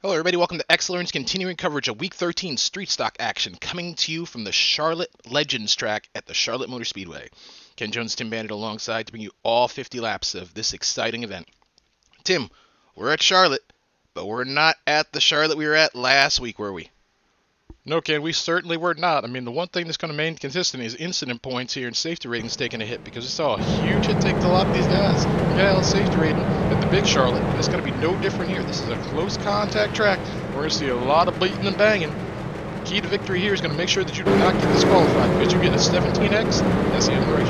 Hello everybody, welcome to X-Learn's continuing coverage of Week 13 Street Stock action, coming to you from the Charlotte Legends track at the Charlotte Motor Speedway. Ken Jones, Tim Bandit alongside to bring you all 50 laps of this exciting event. Tim, we're at Charlotte, but we're not at the Charlotte we were at last week, were we? No, Ken, we certainly were not. I mean, the one thing that's going to remain consistent is incident points here and safety ratings taking a hit because we saw a huge hit take to a lot of these guys. Yeah, safety rating at the big Charlotte, and it's going to be no different here. This is a close contact track. We're going to see a lot of beating and banging. Key to victory here is going to make sure that you do not get disqualified because you get a 17X. That's the end of the race.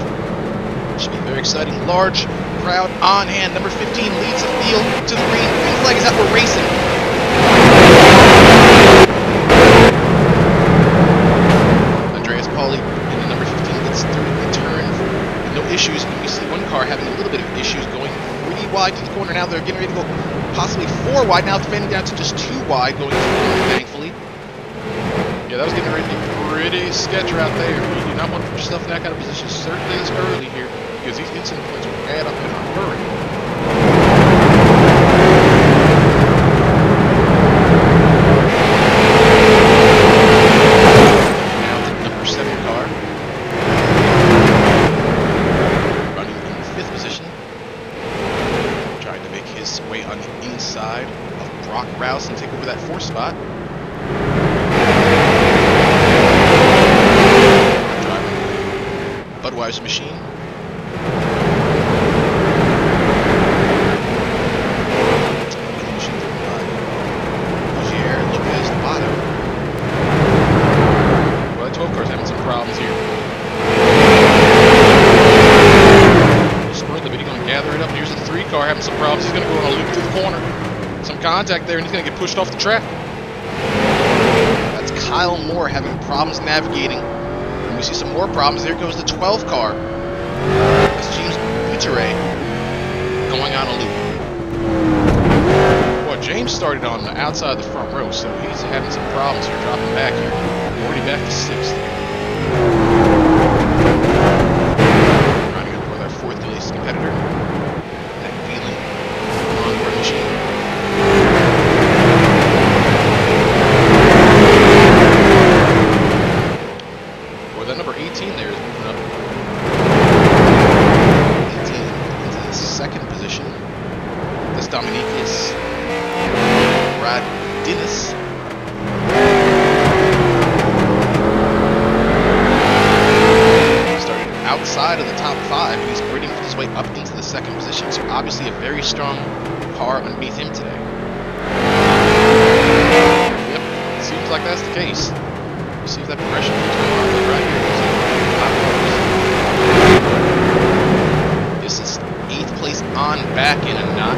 Should be very exciting. Large crowd on hand. Number 15 leads the field to the green. Green flag is out. We're racing. And the number 15 gets through the turn with no issues. And we see one car having a little bit of issues going pretty wide to the corner. Now they're getting ready to go possibly 4 wide. Now it's fanning down to just 2 wide going to the corner, thankfully. Yeah, that was getting ready to be pretty sketchy out there. You do not want to put yourself in that kind of position, certainly this early here, because these incident points will add up in a hurry. And take over that 4th spot. Driving Budweiser machine. Well, the 12 car's having some problems here. Squirrely, but he's going to gather it up. Here's the 3 car having some problems. He's going to go on a loop to the corner. Some contact there, and he's going to get pushed off the track. That's Kyle Moore having problems navigating. And we see some more problems. There goes the 12 car. That's James Butere going on a loop. Well, James started on the outside of the front row, so he's having some problems here, dropping back here. Already back to 6th here. Running up with our 4th place competitor. That Wheeling on-board machine. That number 18 there is moving up. 18 into the 2nd position. That's Dominikas Radinis. Started outside of the top 5. He's gritting his way up into the 2nd position. So obviously a very strong car underneath him today. Yep, it seems like that's the case. See if that progression between right here. This is 8th place on back in a knot.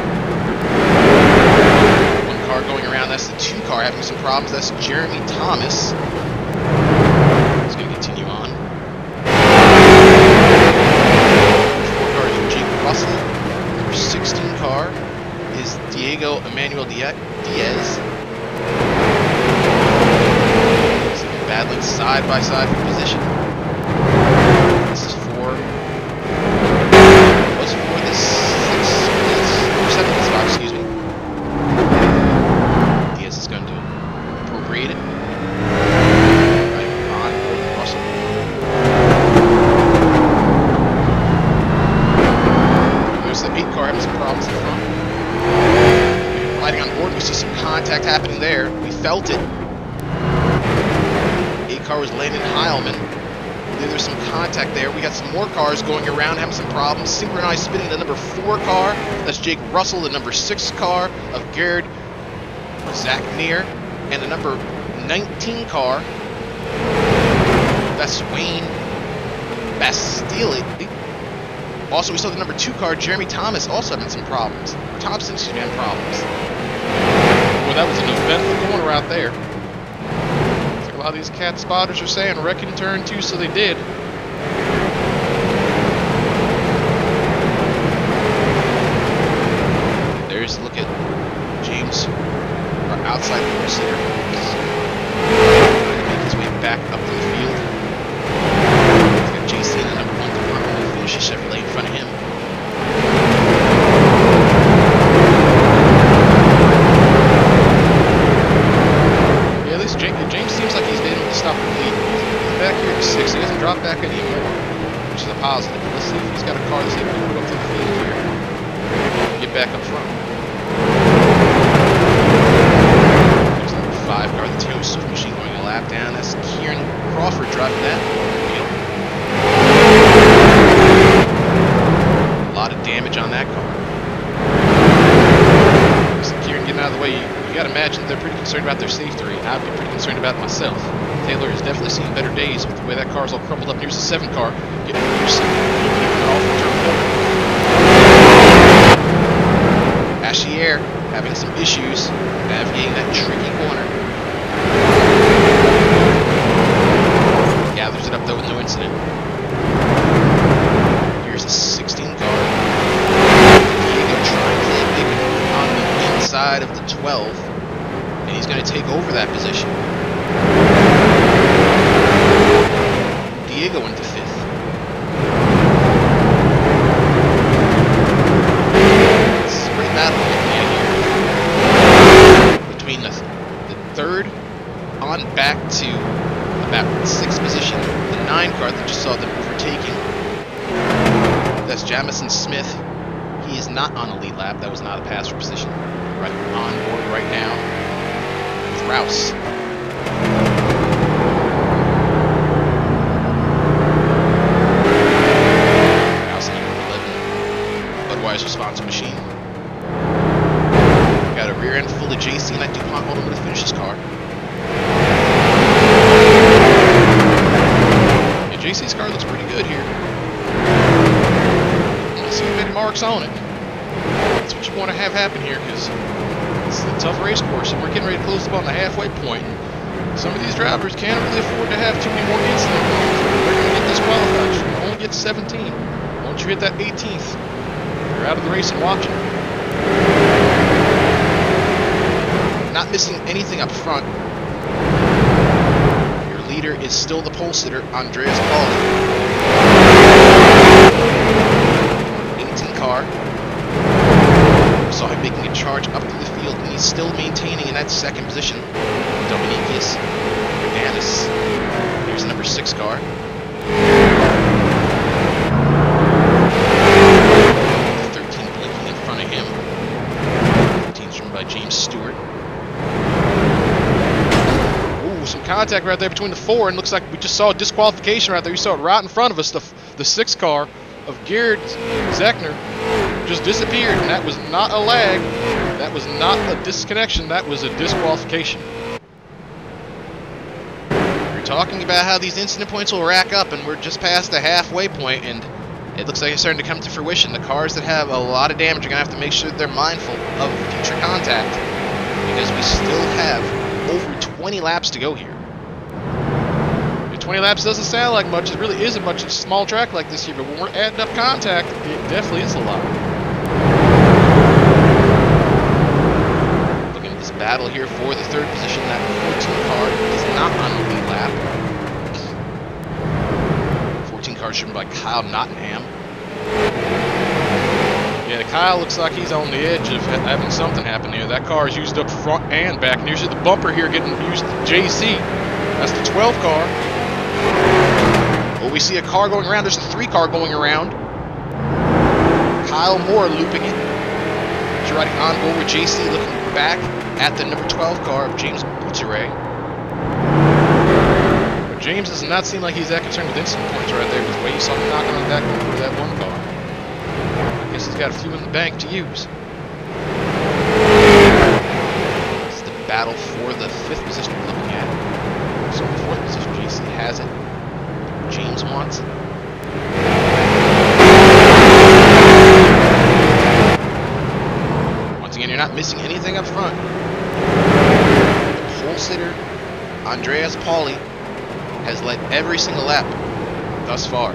1 car going around. That's the 2 car having some problems. That's Jeremy Thomas. He's going to continue on. 4 car is Jake Russell. Number 16 car is Diego Emmanuel Diaz. Battling side by side for position. This is for the 7th spot, excuse me. Diaz is going to appropriate it. Right on board with Russell. There's the 8 car having some problems in front. Riding on board, we see some contact happening there. We felt it. Car was Landon Heilman. There's some contact there. We got some more cars going around having some problems. Synchronized spinning the number 4 car. That's Jake Russell. The number 6 car of Garrett Zachnier. And the number 19 car. That's Wayne Bastille. Also, we saw the number 2 car, Jeremy Thomas, also having some problems. Thompson, excuse me, having problems. Well, that was an eventful corner out there. A lot of these cat spotters are saying wrecking turn 2, so they did. There's a look at James, our outside course leader. Trying to make his way back up to the field. He's got JC in the number 1 car. Finishes Chevrolet in front of him. back up front. There's number 5 car, the Taylor Swift machine, going a lap down. That's Kieran Crawford driving that field. A lot of damage on that car. So Kieran getting out of the way. You got to imagine they're pretty concerned about their safety rate. I'd be pretty concerned about myself. Taylor has definitely seen better days with the way that car's all crumpled up. Here's the 7 car, getting loose and off the turn corner. Ashier having some issues navigating that tricky corner. Gathers it up though with no incident. Here's the 16 car. Diego trying to play big on the inside of the 12, and he's going to take over that position. Diego into 5th. It's a pretty battle here between the 3rd on back to about 6th position. The 9 car that just saw them overtaking. That's Jamison Smith. He is not on a lead lap. That was not a passer position. Right on board right now with Rouse. Sponsor machine. Got a rear end full of JC and that DuPont holding him to finish his car. Yeah, JC's car looks pretty good here. I see many marks on it. That's what you want to have happen here because it's a tough race course and we're getting ready to close up on the halfway point. Some of these drivers can't really afford to have too many more incident points. They're going to get disqualified. You can only get 17. Once you hit that 18th, you're out of the race and watching. Not missing anything up front. Your leader is still the pole sitter, Andreas Pauly. 18 car. We saw him making a charge up to the field, and he's still maintaining in that 2nd position. Dominicus Danis. Here's the number 6 car. 13 blinking in front of him. 15's driven by James Stewart. Ooh, some contact right there between the 4, and looks like we just saw a disqualification right there. You saw it right in front of us. The 6 car of Gerard Zechner just disappeared, and that was not a lag. That was not a disconnection. That was a disqualification. We're talking about how these incident points will rack up, and we're just past the halfway point, and it looks like it's starting to come to fruition. The cars that have a lot of damage are going to have to make sure that they're mindful of future contact, because we still have over 20 laps to go here. 20 laps doesn't sound like much. It really isn't much. It's a small track like this here, but when we're adding up contact, it definitely is a lot. Looking at this battle here for the 3rd position. That 14 car is not on the lead lap. 14 car driven by Kyle Nottingham. Yeah, Kyle looks like he's on the edge of having something happen here. That car is used up front and back. And here's the bumper here getting used to JC. That's the 12 car. Oh, we see a car going around. There's a 3 car going around. Kyle Moore looping it. He's riding on board with JC, looking back at the number 12 car of James Bouteray. But James does not seem like he's that concerned with incident points right there with the way you saw him knocking on that for that 1 car. I guess he's got a few in the bank to use. It's the battle for the 5th position we're looking at. So the 4th position, JC has it. James wants it. Once again, you're not missing anything up front. The pole sitter, Andreas Pauly, has led every single lap thus far.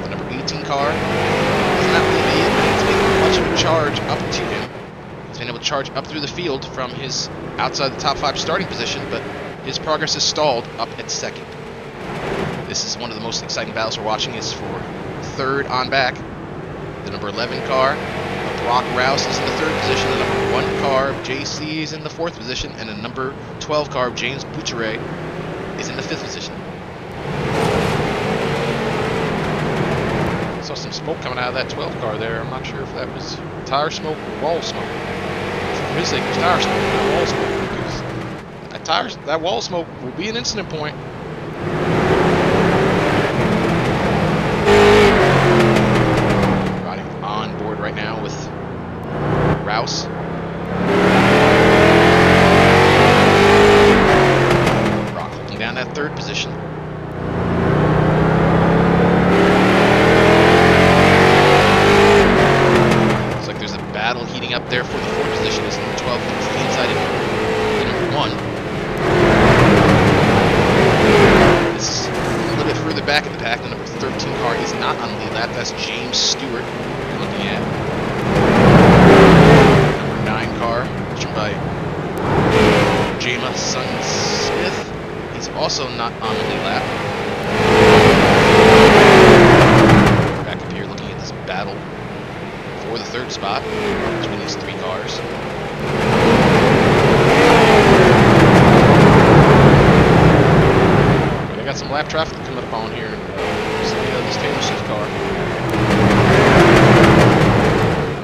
The number 18 car does not lead, but it's making much of a charge up to him. He's been able to charge up through the field from his outside the top 5 starting position, but his progress is stalled up at 2nd. This is one of the most exciting battles we're watching. Is for 3rd on back. The number 11 car of Brock Rouse is in the 3rd position. The number 1 car of JC is in the 4th position. And the number 12 car of James Bouteray is in the 5th position. saw some smoke coming out of that 12 car there. I'm not sure if that was tire smoke or wall smoke. For his sake, it was tire smoke, not wall smoke, because that wall smoke will be an incident point. Riding on board right now with Rouse. Brock holding down that third position. Looks like there's a battle heating up there for the fourth position as number 12 gets the inside in number 1. This is a little bit further back in the pack. The number 13 car is not on the lead lap. That's James Stewart you're looking at. Number 9 car, driven by Jameson Smith. He's also not on the lead lap. Back up here looking at this battle for the third spot between these 3 cars. They got some lap traffic coming up on here. So, this Taylor Swift car.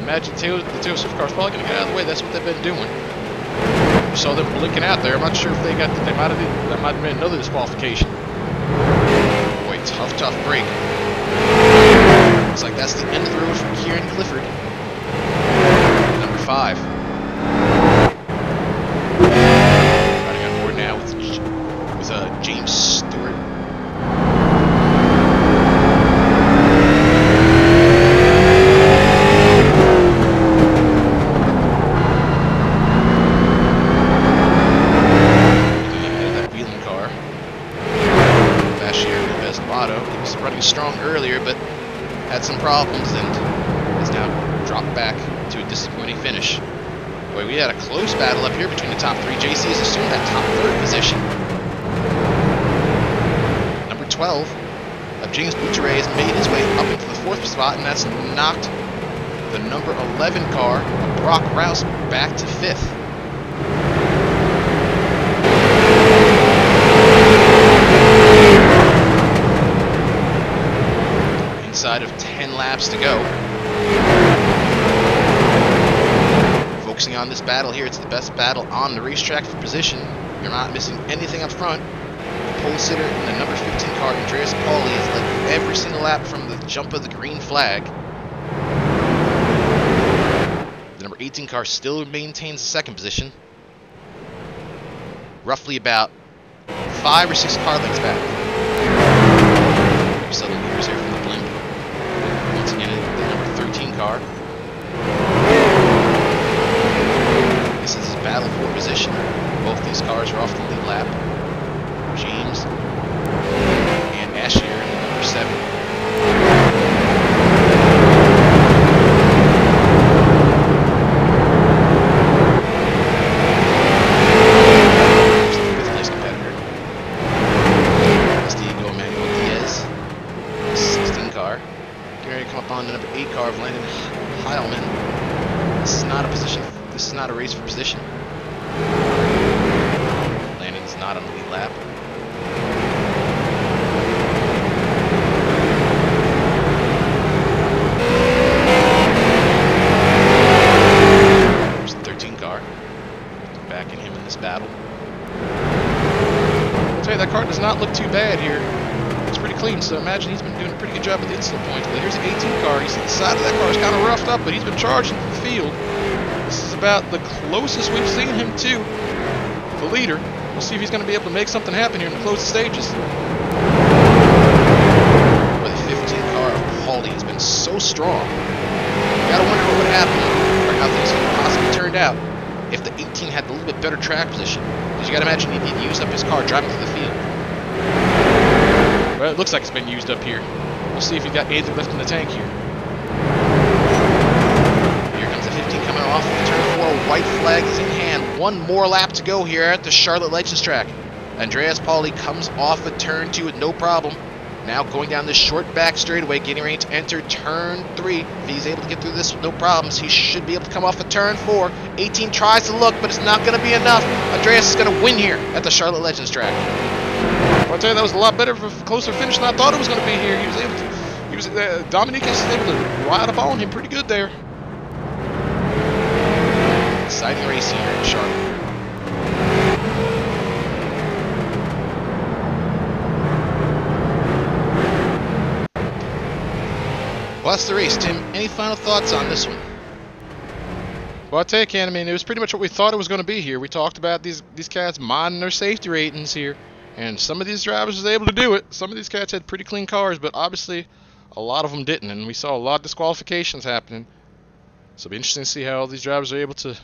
Imagine the Taylor Swift car's probably going to get out of the way. That's what they've been doing. You saw them blinking out there. I'm not sure if they got that might have been another disqualification. Boy, tough break. Looks like that's the end of the road for Kieran Clifford. Number 5. Riding on board now with James Stewart. Running strong earlier, but had some problems and has now dropped back to a disappointing finish. Boy, we had a close battle up here between the top 3. JC has assumed that top 3rd position. Number 12 of James Boucheray has made his way up into the 4th spot, and that's knocked the number 11 car of Brock Rouse back to 5th. Inside of 10 laps to go. Focusing on this battle here, it's the best battle on the racetrack for position. You're not missing anything up front. The pole sitter in the number 15 car, Andreas Pauly, has led every single lap from the jump of the green flag. The number 18 car still maintains the 2nd position. Roughly about 5 or 6 car lengths back. Southern leaders here from the blimp. Once again, the number 13 car. This is a battle for position. Both these cars are off the lead lap. James and Ashier in the number 7. Here's the 5th place competitor. That's Diego Emmanuel Diaz. 16 car. Getting ready to come up on the number 8 car of Landon Heilman. This is not a position. This is not a race for position. Landon's not on the lead lap. There's the 13 car. Backing him in this battle. I'll tell you, that car does not look too bad here. It's pretty clean, so imagine he's been doing a pretty good job at the incident points. But here's the 18 car. You see the side of that car is kind of roughed up, but he's been charging the field. This is about the closest we've seen him to the leader. We'll see if he's going to be able to make something happen here in the closest stages. But the 15 car of Pauly has been so strong. You gotta wonder what would happen or how things could have possibly turned out if the 18 had a little bit better track position. Because you gotta imagine he'd use up his car driving through the field. Well, it looks like it's been used up here. We'll see if he's got anything left in the tank here. Here comes the 15 coming off of the turn 4. White flag is in hand. One more lap to go here at the Charlotte Legends track. Andreas Pauly comes off of turn 2 with no problem. Now going down this short back straightaway, getting ready to enter turn 3. If he's able to get through this with no problems, he should be able to come off of turn 4. 18 tries to look, but it's not going to be enough. Andreas is going to win here at the Charlotte Legends track. I'll tell you, that was a lot better of a closer finish than I thought it was going to be here. He was Dominique is able to ride up on him pretty good there. Exciting race here in Charlotte. Well, that's the race, Tim. Any final thoughts on this one? Well, I tell you, Ken, I mean, it was pretty much what we thought it was going to be here. We talked about these cats minding their safety ratings here, and some of these drivers was able to do it. Some of these cats had pretty clean cars, but obviously a lot of them didn't, and we saw a lot of disqualifications happening. So it'll be interesting to see how all these drivers are able to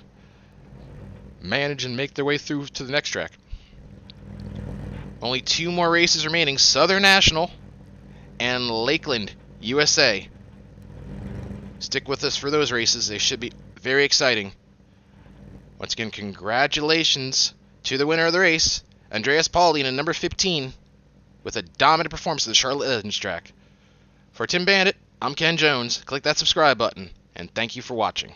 manage and make their way through to the next track. Only 2 more races remaining, Southern National and Lakeland, USA. Stick with us for those races. They should be very exciting. Once again, congratulations to the winner of the race, Andreas Pauling in number 15, with a dominant performance at the Charlotte Legends track. For Tim Bandit, I'm Ken Jones. Click that subscribe button, and thank you for watching.